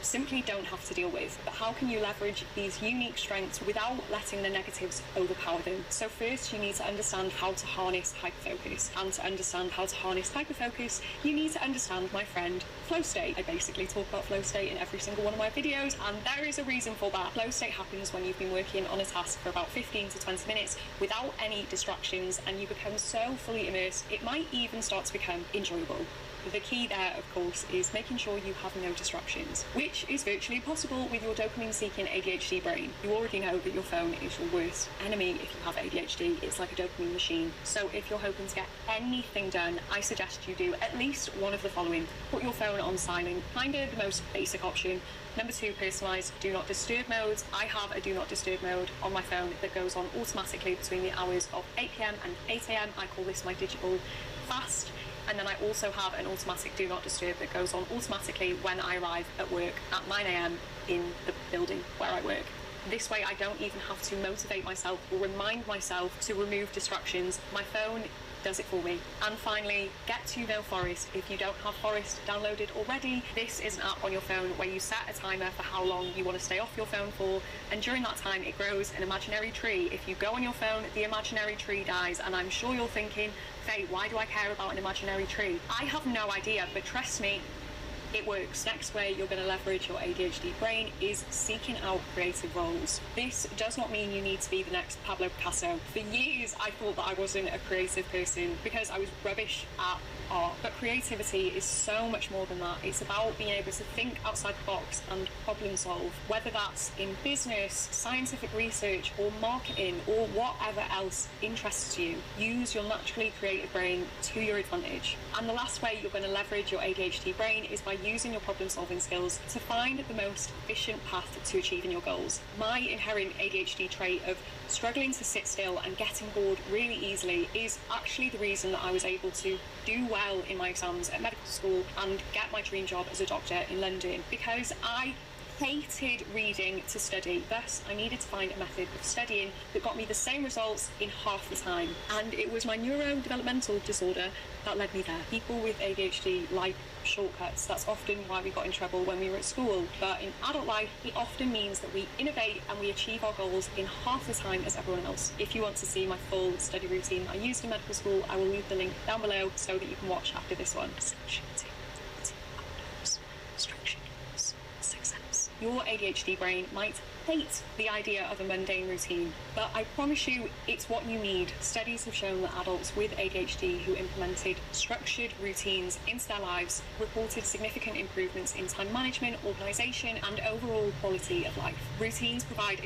simply don't have to deal with. But how can you leverage these unique strengths without letting the negatives overpower them? So first, you need to understand how to harness hyperfocus. And to understand how to harness hyperfocus, you need to understand my friend flow state. I basically talk about flow state in every single one of my videos, and there is a reason for that. Flow state happens when you've been working on a task for about 15 to 20 minutes without any distractions, and you become so fully immersed, it might even start to become enjoyable. The key there, of course, is making sure you have no distractions, which is virtually impossible with your dopamine-seeking ADHD brain. You already know that your phone is your worst enemy if you have ADHD. It's like a dopamine machine. So if you're hoping to get anything done, I suggest you do at least one of the following. Put your phone on silent, kind of the most basic option. Number 2, personalise do not disturb modes. I have a do not disturb mode on my phone that goes on automatically between the hours of 8 PM and 8 AM. I call this my digital fast. And then I also have an automatic do not disturb that goes on automatically when I arrive at work at 9 AM in the building where I work. This way I don't even have to motivate myself or remind myself to remove distractions. My phone does it for me. And finally, get to know Forest. If you don't have Forest downloaded already, this is an app on your phone where you set a timer for how long you want to stay off your phone for, and during that time it grows an imaginary tree. If you go on your phone, the imaginary tree dies, and I'm sure you're thinking, Faye, why do I care about an imaginary tree? I have no idea, but trust me, it works. Next way you're going to leverage your ADHD brain is seeking out creative roles. This does not mean you need to be the next Pablo Picasso. For years I thought that I wasn't a creative person because I was rubbish at art, but creativity is so much more than that. It's about being able to think outside the box and problem solve, whether that's in business, scientific research, or marketing, or whatever else interests you. Use your naturally creative brain to your advantage. And the last way you're going to leverage your ADHD brain is by using your problem solving skills to find the most efficient path to achieving your goals. My inherent ADHD trait of struggling to sit still and getting bored really easily is actually the reason that I was able to do well in my exams at medical school and get my dream job as a doctor in London, because I hated reading to study. Thus, I needed to find a method of studying that got me the same results in half the time. And it was my neurodevelopmental disorder that led me there. People with ADHD like shortcuts. That's often why we got in trouble when we were at school. But in adult life, it often means that we innovate and we achieve our goals in half the time as everyone else. If you want to see my full study routine I used in medical school, I will leave the link down below so that you can watch after this one. Your ADHD brain might hate the idea of a mundane routine, but I promise you it's what you need. Studies have shown that adults with ADHD who implemented structured routines into their lives reported significant improvements in time management, organisation, and overall quality of life. Routines provide